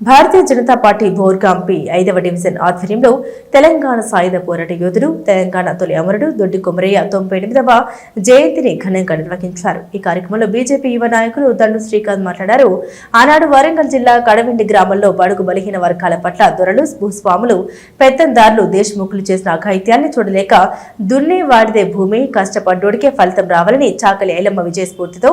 Bharatiya Janata party బోర్గాంపి 5వ division ఆధ్వర్యంలో తెలంగాణ సాయుధ పోరాట యోధుడు, తెలంగాణ తొలి అమరుడు దొడ్డి కొమరయ్య 98వ జయంతిని ఘనంగా నిర్వహించారు. ఈ కార్యక్రమంలో బీజేపీ యువ నాయకులు దండు శ్రీకాంత్ మాట్లాడారు. ఆనాడు వరంగల్ జిల్లా కడవిండి గ్రామంలో బడుగు బలహీన వర్గాల పట్ల దొరలు, భూస్వాములు, పెత్తందారులు, దేశముఖులు చేసిన అఘాయిత్యాన్ని చూడలేక దున్నేవాడిదే భూమి, కష్టపడ్డోడికే ఫలితం రావాలని చాకలి ఐలమ్మ విజయస్ఫూర్తితో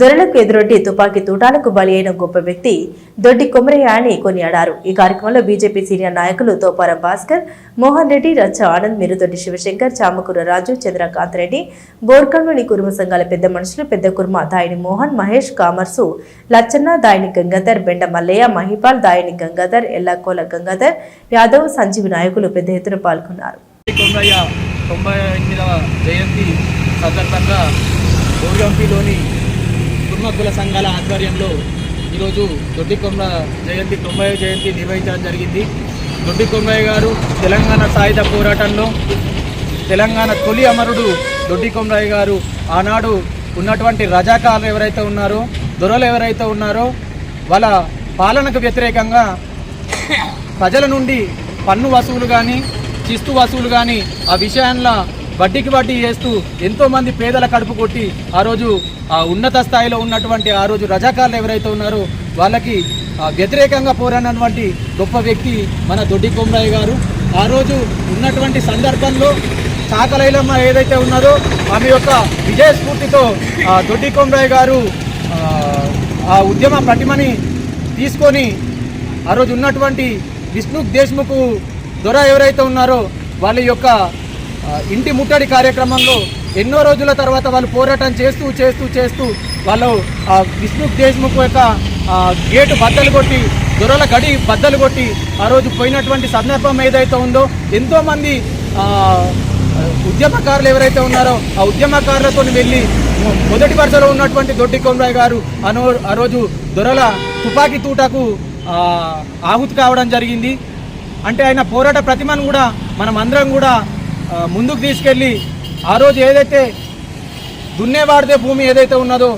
దొరలకు ఎదురొడ్డి తుపాకీ తూటాలకు బలి అయిన గొప్ప వ్యక్తి దొడ్డి కొమరయ్య అని కొనియాడారు. ఈ కార్యక్రమంలో బీజేపీ సీనియర్ నాయకులు తోపారం భాస్కర్, మోహన్ రెడ్డి, రచ్చ ఆనంద్, మిరుదొడ్డి శివశంకర్, చామకూర రాజు, చంద్రకాంత్ రెడ్డి, బోర్కంలోని కుర్మ సంఘాల పెద్ద మనుషులు, పెద్ద కుర్మ దాయిని మోహన్, మహేష్, కామర్సు, లచ్చన్న, దాయిని గంగాధర్, బెండ మల్లయ్య, మహిపాల్, దాయిని గంగాధర్, ఎల్లాకోల గంగాధర్ యాదవ్, సంజీవి నాయకులు పెద్ద ఎత్తున పాల్గొన్నారు. 98వ జయంతి సందర్భంగా బోర్గంపిలోని కుర్మ కుల సంఘాల ఆధ్వర్యంలో ఈరోజు దొడ్డి కొమరయ్య జయంతి 90వ జయంతి నిర్వహించడం జరిగింది. దొడ్డి కొమరయ్య గారు తెలంగాణ సాయుధ పోరాటంలో తెలంగాణ తొలి అమరుడు దొడ్డి కొమరయ్య గారు. ఆనాడు ఉన్నటువంటి రజాకారులు ఎవరైతే ఉన్నారో, దొరలు ఎవరైతే ఉన్నారో, వాళ్ళ పాలనకు వ్యతిరేకంగా ప్రజల నుండి పన్ను వసూలు కానీ, శిస్తు వసూలు కానీ ఆ విషయంలో వడ్డీకి వడ్డీ చేస్తూ ఎంతోమంది పేదల కడుపు కొట్టి ఆ రోజు ఉన్నత స్థాయిలో ఉన్నటువంటి ఆ రోజు రజాకారులు ఎవరైతే ఉన్నారో వాళ్ళకి వ్యతిరేకంగా పోరాడినటువంటి గొప్ప వ్యక్తి మన దొడ్డి కొమరయ్య గారు. ఆ రోజు ఉన్నటువంటి సందర్భంలో చాకలైలమ్మ ఏదైతే ఉన్నదో ఆమె యొక్క విజయస్ఫూర్తితో దొడ్డి కొమరయ్య గారు ఆ ఉద్యమ ప్రతిమని తీసుకొని ఆ రోజు ఉన్నటువంటి విష్ణు దేశ్ముఖ్ దొర ఎవరైతే ఉన్నారో వాళ్ళ యొక్క ఇంటి ముట్టడి కార్యక్రమంలో ఎన్నో రోజుల తర్వాత వాళ్ళు పోరాటం చేస్తూ వాళ్ళు విష్ణు దేశ్ముఖ్ యొక్క గేటు బద్దలు కొట్టి, దొరల గడి బద్దలు కొట్టి ఆ రోజు పోయినటువంటి సందర్భం ఏదైతే ఉందో ఎంతోమంది ఉద్యమకారులు ఎవరైతే ఉన్నారో ఆ ఉద్యమకారులతో వెళ్ళి మొదటి వరుసలో ఉన్నటువంటి దొడ్డి కొమరయ్య గారు ఆ రోజు దొరల తుపాకీ తూటకు ఆహుతి కావడం జరిగింది. అంటే ఆయన పోరాట ప్రతిమను కూడా మనం అందరం కూడా ముందుకు తీసుకెళ్ళి ఆ రోజు ఏదైతే దున్నేవాడిదే భూమి ఏదైతే ఉన్నదో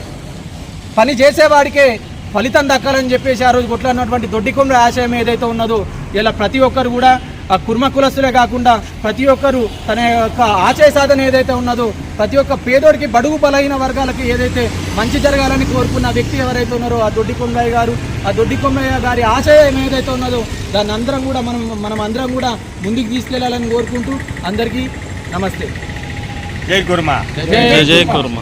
పని చేసేవాడికే ఫలితం దక్కాలని చెప్పేసి ఆ రోజు కొట్లాడినటువంటి దొడ్డి కొమరయ్య ఆశయం ఏదైతే ఉన్నదో ఇలా ప్రతి ఒక్కరు కూడా ఆ కుర్మ కులస్తులే కాకుండా ప్రతి ఒక్కరు తన యొక్క ఆశయ సాధన ఏదైతే ఉన్నదో ప్రతి ఒక్క పేదోడికి, బడుగు బలహీన వర్గాలకి ఏదైతే మంచి జరగాలని కోరుకున్న వ్యక్తి ఎవరైతే ఉన్నారో ఆ దొడ్డి కొమరయ్య గారు. ఆ దొడ్డి కొమరయ్య గారి ఆశయం ఏదైతే ఉన్నదో దాన్ని అందరం కూడా మనం అందరం కూడా ముందుకు తీసుకెళ్లాలని కోరుకుంటూ అందరికీ నమస్తే. జై కుర్మ. జై కుర్మ.